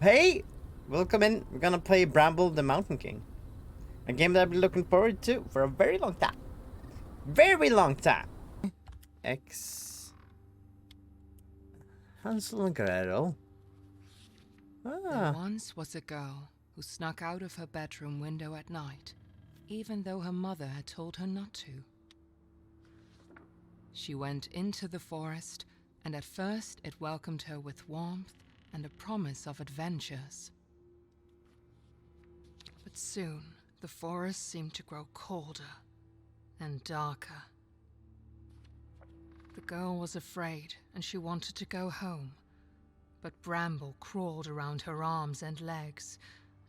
Hey! Welcome in. We're gonna play Bramble The Mountain King. A game that I've been looking forward to for a very long time. Very long time! X... Hansel and Gretel. There Ah. once was a girl who snuck out of her bedroom window at night, even though her mother had told her not to. She went into the forest, and at first it welcomed her with warmth and a promise of adventures. But soon, the forest seemed to grow colder and darker. The girl was afraid, and she wanted to go home. But Bramble crawled around her arms and legs,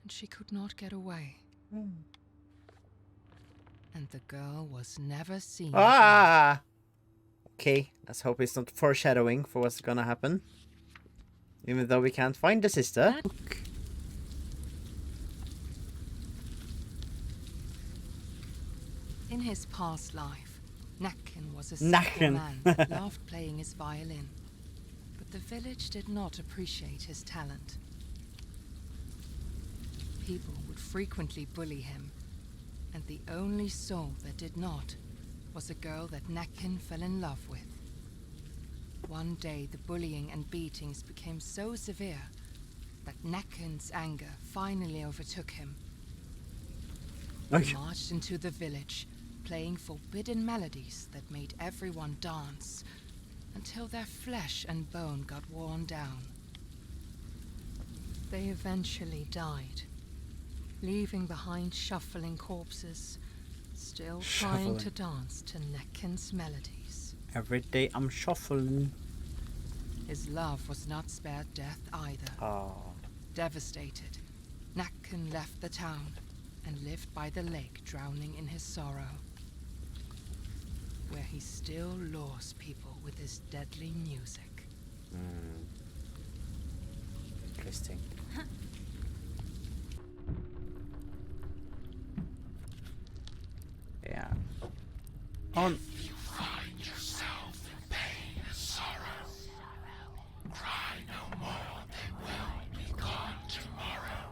and she could not get away. And the girl was never seen again. Ah! Okay, let's hope it's not foreshadowing for what's gonna happen. Even though we can't find the sister. In his past life, Nakken was a Nakken. simple man that loved playing his violin. But the village did not appreciate his talent. People would frequently bully him, and the only soul that did not was a girl that Nakken fell in love with. One day, the bullying and beatings became so severe that Nakken's anger finally overtook him. He marched into the village, playing forbidden melodies that made everyone dance, until their flesh and bone got worn down. They eventually died, leaving behind shuffling corpses, still trying to dance to Nakken's melodies. Every day I'm shuffling. His love was not spared death either. Oh. Devastated, Nakken left the town and lived by the lake, drowning in his sorrow, where he still lures people with his deadly music. Interesting. Yeah. On. If you find yourself in pain and sorrow, cry no more, they will be gone tomorrow.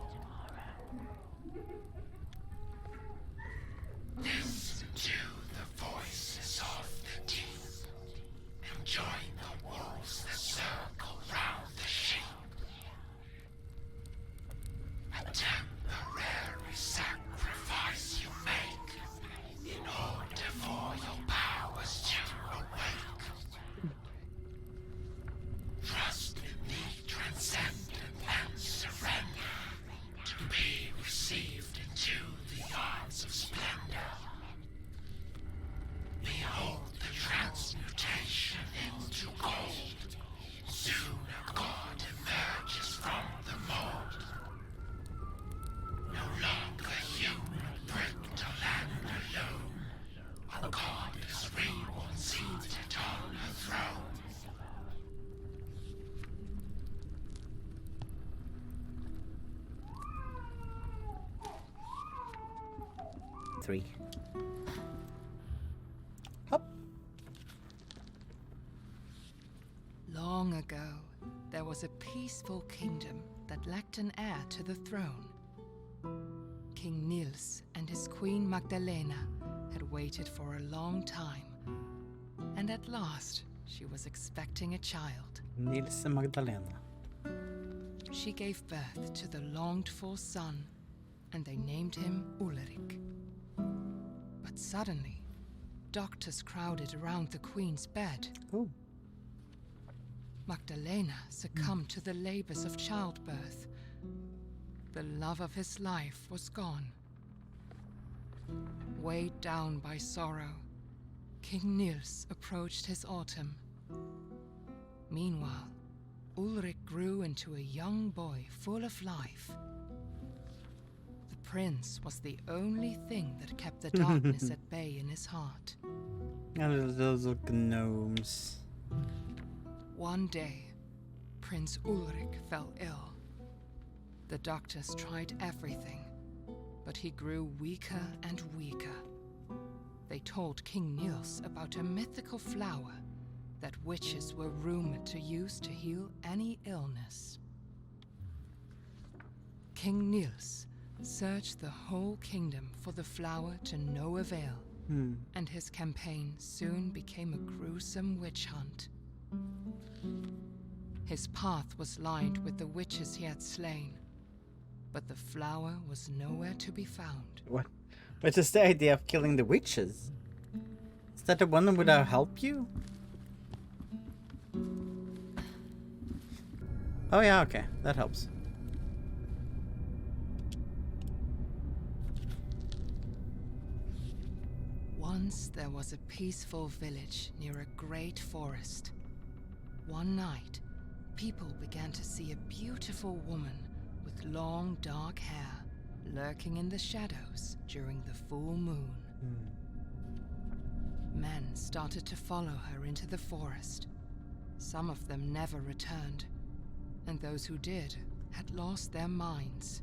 Listen to the voices of the deep, and join the wolves that circle round the sheep. A temporary sacrifice you make in order for your powers to awake. Trust in the transcendent and surrender to be received into the arms of splendor. Behold the transmutation into gold. Soon a god emerges from the mold. No longer human, bricked to land alone. A goddess reborn seated on her throne. 3. Hop. Long ago, there was a peaceful kingdom that lacked an heir to the throne. King Niels and his queen Magdalena had waited for a long time, and at last she was expecting a child. Niels and Magdalena. She gave birth to the longed-for son, and they named him Ulrich. But suddenly, doctors crowded around the queen's bed. Oh. Magdalena succumbed to the labors of childbirth. The love of his life was gone. Weighed down by sorrow, King Niels approached his autumn. Meanwhile, Ulrich grew into a young boy full of life. The prince was the only thing that kept the darkness at bay in his heart. And those little gnomes. One day, Prince Ulrich fell ill. The doctors tried everything, but he grew weaker and weaker. They told King Niels about a mythical flower that witches were rumored to use to heal any illness. King Niels searched the whole kingdom for the flower to no avail, and his campaign soon became a gruesome witch hunt. His path was lined with the witches he had slain, but the flower was nowhere to be found. What? What is the idea of killing the witches? Is that the one that would help you? Oh yeah, okay. That helps. Once there was a peaceful village near a great forest. One night, people began to see a beautiful woman with long dark hair lurking in the shadows during the full moon. Men started to follow her into the forest. Some of them never returned, and those who did had lost their minds.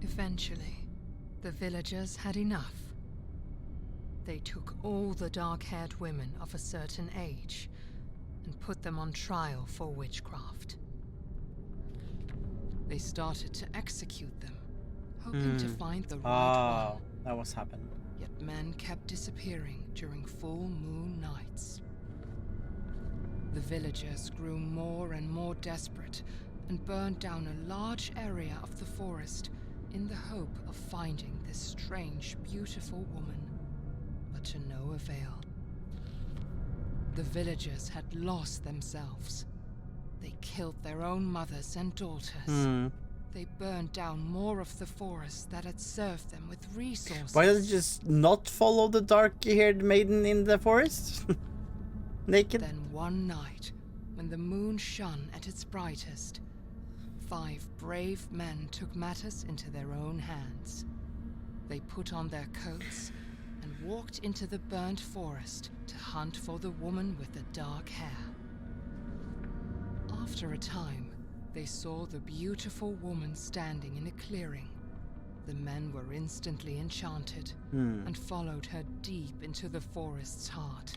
Eventually, the villagers had enough. They took all the dark-haired women of a certain age and put them on trial for witchcraft. They started to execute them, hoping to find the right one. That was happening. Yet men kept disappearing during full moon nights. The villagers grew more and more desperate and burned down a large area of the forest in the hope of finding this strange, beautiful woman, but to no avail. The villagers had lost themselves. They killed their own mothers and daughters. They burned down more of the forest that had served them with resources. Why does it just not follow the dark-haired maiden in the forest? Naked? Then one night, when the moon shone at its brightest, 5 brave men took matters into their own hands. They put on their coats and walked into the burnt forest to hunt for the woman with the dark hair. After a time, they saw the beautiful woman standing in a clearing. The men were instantly enchanted and followed her deep into the forest's heart.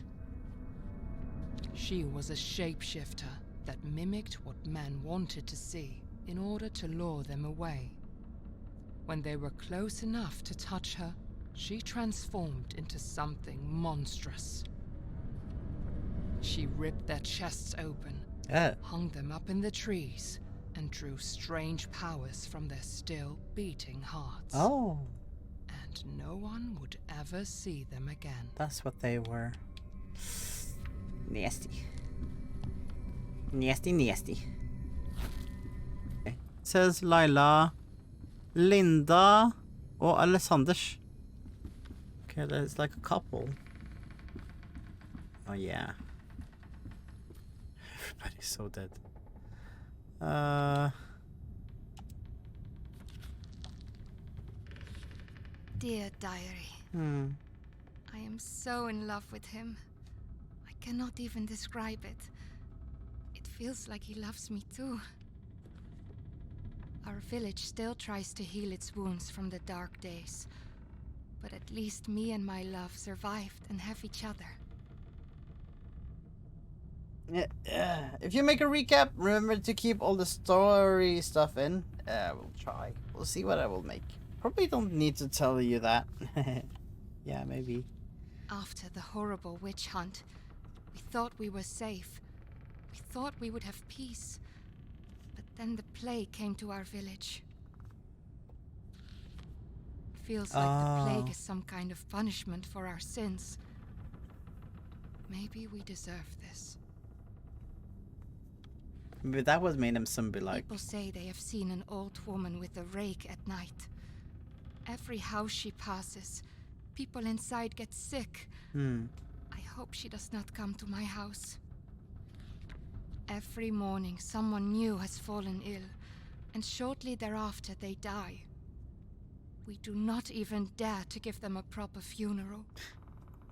She was a shapeshifter that mimicked what men wanted to see in order to lure them away. When they were close enough to touch her, she transformed into something monstrous. She ripped their chests open, hung them up in the trees, and drew strange powers from their still beating hearts. Oh. And no one would ever see them again. That's what they were. Nasty. Nasty, nasty. Okay. It says Laila, Linda, og Alessanders. Okay, there's like a couple. Oh yeah. Everybody's so dead. Dear diary. I am so in love with him. I cannot even describe it. It feels like he loves me too. Our village still tries to heal its wounds from the dark days, but at least me and my love survived and have each other. If you make a recap, remember to keep all the story stuff in. We'll try. We'll see what I will make. Probably don't need to tell you that. Yeah, maybe. After the horrible witch hunt, we thought we were safe. We thought we would have peace. But then the plague came to our village. Feels like the plague is some kind of punishment for our sins. Maybe we deserve this. But that was made him zombie-like. People say they have seen an old woman with a rake at night. Every house she passes, people inside get sick. I hope she does not come to my house. Every morning, someone new has fallen ill, and shortly thereafter they die. We do not even dare to give them a proper funeral.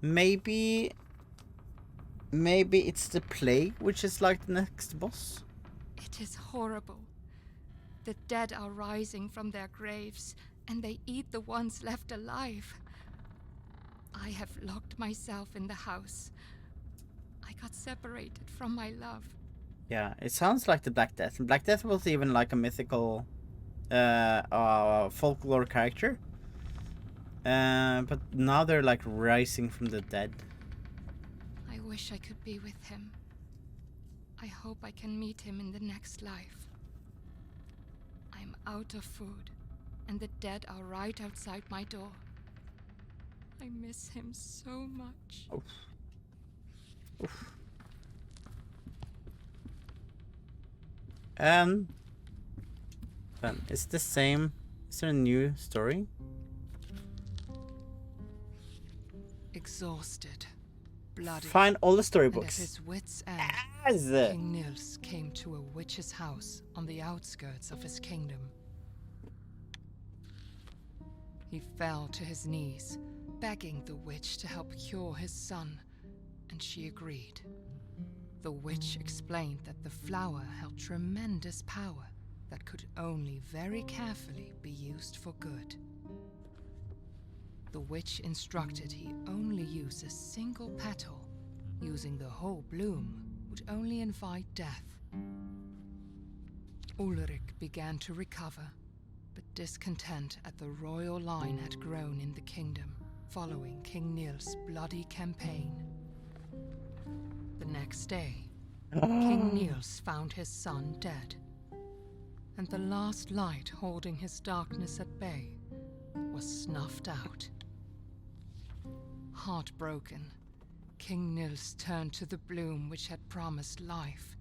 Maybe it's the plague, which is like the next boss. It is horrible. The dead are rising from their graves, and they eat the ones left alive. I have locked myself in the house. I got separated from my love. Yeah, it sounds like the Black Death. Black Death was even like a mythical folklore character. But now they're like rising from the dead. I wish I could be with him. I hope I can meet him in the next life. I'm out of food, and the dead are right outside my door. I miss him so much. Oof. Oof. Then it's the same. Is there a new story? Exhausted, bloody, Find all the and at storybooks. his wits' end, Yes! King Nils came to a witch's house on the outskirts of his kingdom. He fell to his knees, begging the witch to help cure his son, and she agreed. The witch explained that the flower held tremendous power that could only very carefully be used for good. The witch instructed he only use a single petal. Using the whole bloom would only invite death. Ulrich began to recover, but discontent at the royal line had grown in the kingdom, following King Nils' bloody campaign. The next day, King Niels found his son dead, and the last light holding his darkness at bay was snuffed out. Heartbroken, King Nils turned to the bloom which had promised life,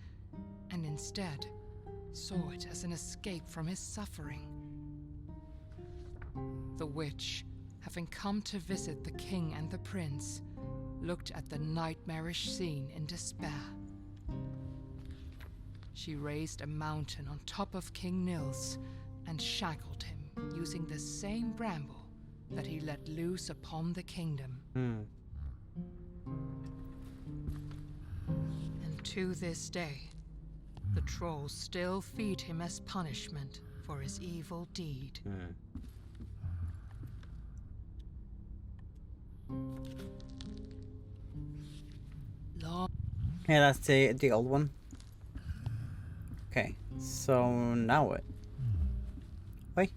and instead saw it as an escape from his suffering. The witch, having come to visit the king and the prince, looked at the nightmarish scene in despair. She raised a mountain on top of King Nils and shackled him using the same bramble that he let loose upon the kingdom. And to this day, the trolls still feed him as punishment for his evil deed. Long Yeah, that's the old one. Okay, so now what? Wait.